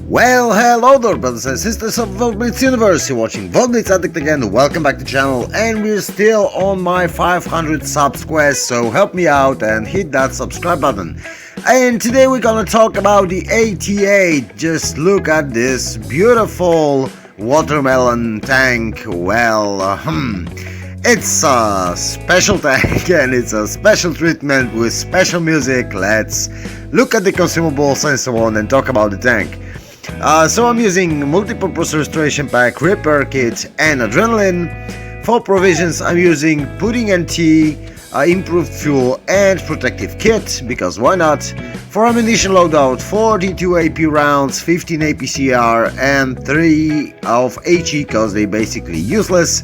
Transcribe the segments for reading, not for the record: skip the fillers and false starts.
Well, hello there, brothers and sisters of WoT Blitz Universe. You're watching WoT Blitz Addict again. Welcome back to the channel, and we're still on my 500 subs quest, so help me out and hit that subscribe button. And today we're gonna talk about the AT-8. Just look at this beautiful watermelon tank. Well, it's a special tank and it's a special treatment with special music. Let's look at the consumables and so on and talk about the tank. So I'm using multi-purpose restoration pack, repair kit and adrenaline. For provisions I'm using pudding and tea, improved fuel and protective kit, because why not. For ammunition loadout, 42 AP rounds, 15 APCR and 3 of HE because they're basically useless.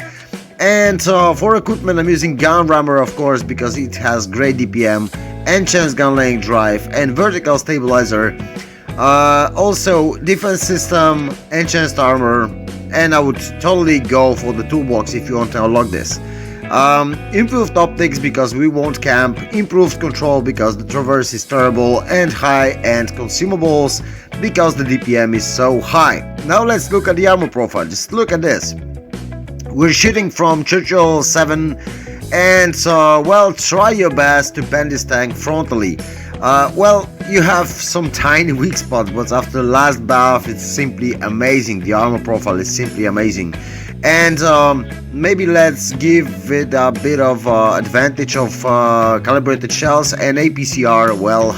And for equipment I'm using gun rammer, of course, because it has great DPM, enhanced gun laying drive and vertical stabilizer. Also defense system, enhanced armor, and I would totally go for the toolbox if you want to unlock this. Improved optics because we won't camp, improved control because the traverse is terrible, and high-end consumables because the DPM is so high. Now let's look at the armor profile. Just look at this. We're shooting from Churchill 7, and well, try your best to pen this tank frontally. Well, you have some tiny weak spots, but after the last buff it's simply amazing. The armor profile is simply amazing. And maybe let's give it a bit of advantage of calibrated shells and APCR. Well,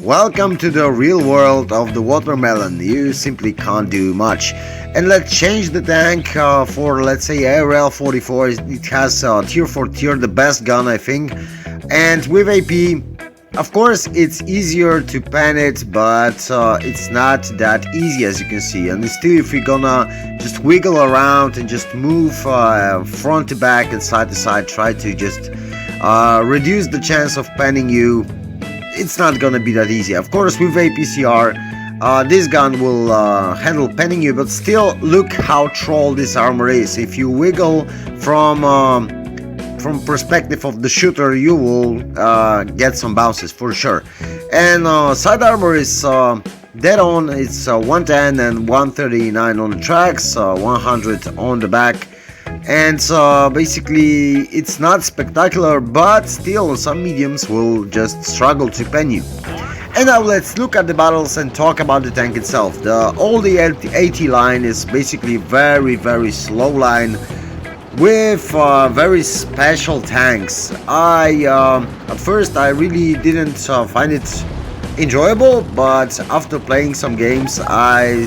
welcome to the real world of the watermelon. You simply can't do much. And let's change the tank for, let's say, ARL 44. It has tier 4 tier, the best gun I think. And with AP, of course it's easier to pan it, but it's not that easy, as you can see. And still, if you're gonna just wiggle around and just move front to back and side to side, try to just reduce the chance of panning you, it's not gonna be that easy. Of course with APCR this gun will handle panning you, but still look how troll this armor is. If you wiggle from perspective of the shooter, you will get some bounces for sure. And side armor is dead on. It's 110 and 139 on the tracks, 100 on the back, and basically it's not spectacular, but still some mediums will just struggle to pen you. And now let's look at the battles and talk about the tank itself. All the AT line is basically very slow line with very special tanks. At first I really didn't find it enjoyable, but after playing some games I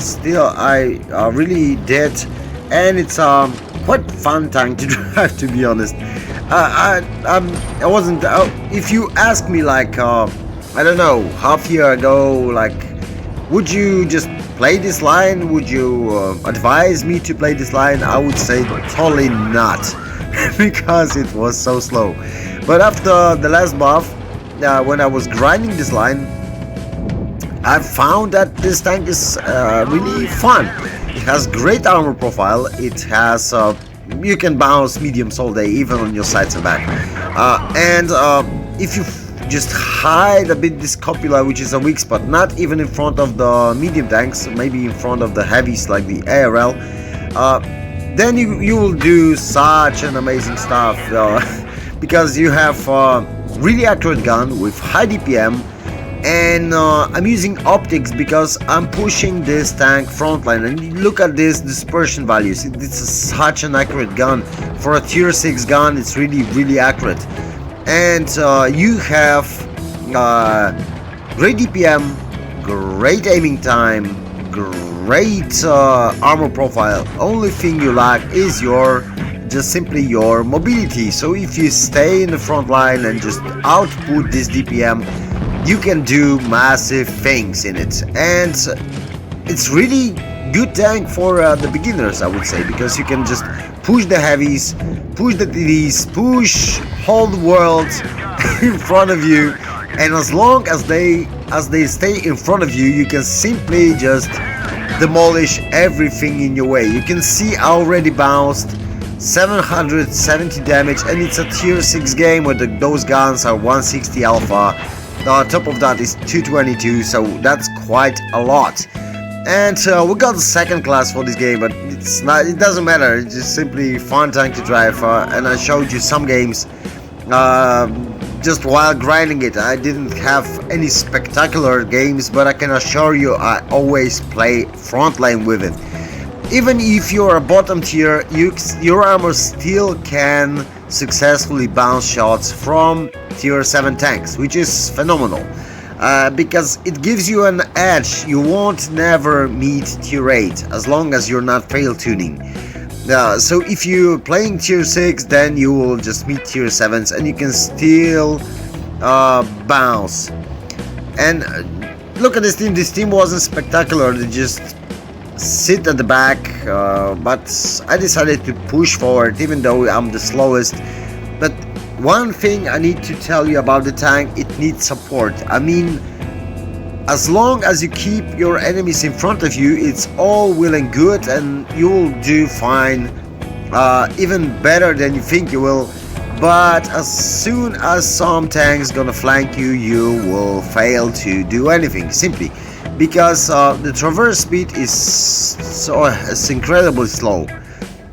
really did, and it's quite fun tank to drive, to be honest. I wasn't if you ask me, like I don't know, half year ago, like, would you just play this line? Would you advise me to play this line? I would say totally not, because it was so slow. But after the last buff, when I was grinding this line, I found that this tank is really fun. It has great armor profile. It has you can bounce mediums all day, even on your sides and back. And if you just hide a bit this copula, which is a weak spot, not even in front of the medium tanks, maybe in front of the heavies like the ARL, then you will do such an amazing stuff, because you have really accurate gun with high DPM. And I'm using optics because I'm pushing this tank frontline, and look at this dispersion values. It's such an accurate gun for a tier 6 gun. It's really accurate. And you have great DPM, great aiming time, great armor profile. Only thing you lack is just simply your mobility. So if you stay in the front line and just output this DPM, you can do massive things in it. And it's really good tank for the beginners, I would say, because you can just push the heavies, push the TDs, push whole world in front of you, and as long as they stay in front of you, you can simply just demolish everything in your way. You can see I already bounced 770 damage, and it's a tier 6 game where those guns are 160 alpha. On top of that is 222, so that's quite a lot. And we got the second class for this game, but it doesn't matter, it's just simply fun tank to drive, and I showed you some games just while grinding it. I didn't have any spectacular games, but I can assure you I always play frontline with it. Even if you're a bottom tier, your armor still can successfully bounce shots from tier 7 tanks, which is phenomenal. Because it gives you an edge. You won't never meet tier 8 as long as you're not fail tuning. So if you're playing tier 6, then you will just meet tier 7s and you can still bounce. And look at this team. This team wasn't spectacular. They just sit at the back, but I decided to push forward even though I'm the slowest. But one thing I need to tell you about the tank, it needs support. I mean, as long as you keep your enemies in front of you, it's all well and good and you'll do fine, even better than you think you will. But as soon as some tanks gonna flank you, you will fail to do anything, simply because the traverse speed is incredibly slow.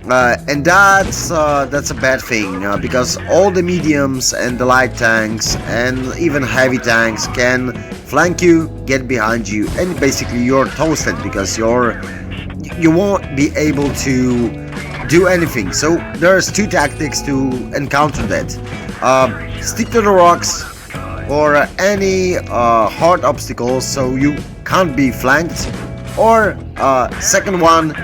And that's a bad thing, because all the mediums and the light tanks and even heavy tanks can flank you, get behind you, and basically you're toasted because you won't be able to do anything. So there's two tactics to encounter that. Stick to the rocks or any hard obstacles so you can't be flanked, or second one,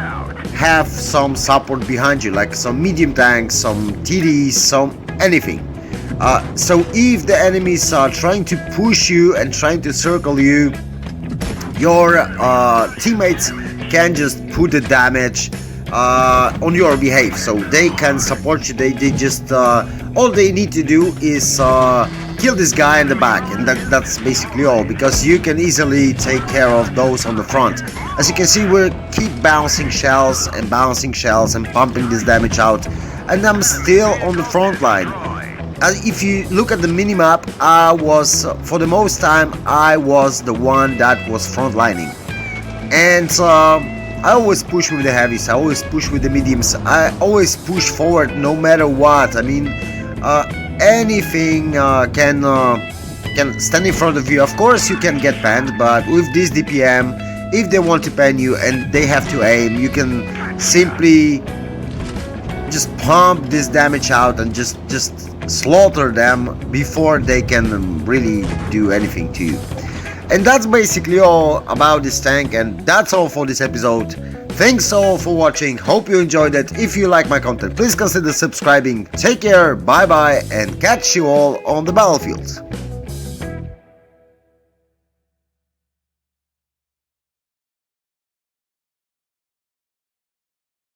have some support behind you, like some medium tanks, some TDs, some anything. So if the enemies are trying to push you and trying to circle you, your teammates can just put the damage on your behalf, so they can support you. They just all they need to do is kill this guy in the back, and that's basically all, because you can easily take care of those on the front. As you can see, we keep bouncing shells and pumping this damage out, and I'm still on the front line. If you look at the minimap, I was, for the most time, I was the one that was frontlining. And I always push with the heavies, I always push with the mediums, I always push forward no matter what. I mean, anything can stand in front of you. Of course you can get panned, but with this DPM, if they want to pan you and they have to aim, you can simply just pump this damage out and just slaughter them before they can really do anything to you. And that's basically all about this tank, and that's all for this episode. Thanks all for watching, hope you enjoyed it. If you like my content, please consider subscribing. Take care, bye bye, and catch you all on the battlefield.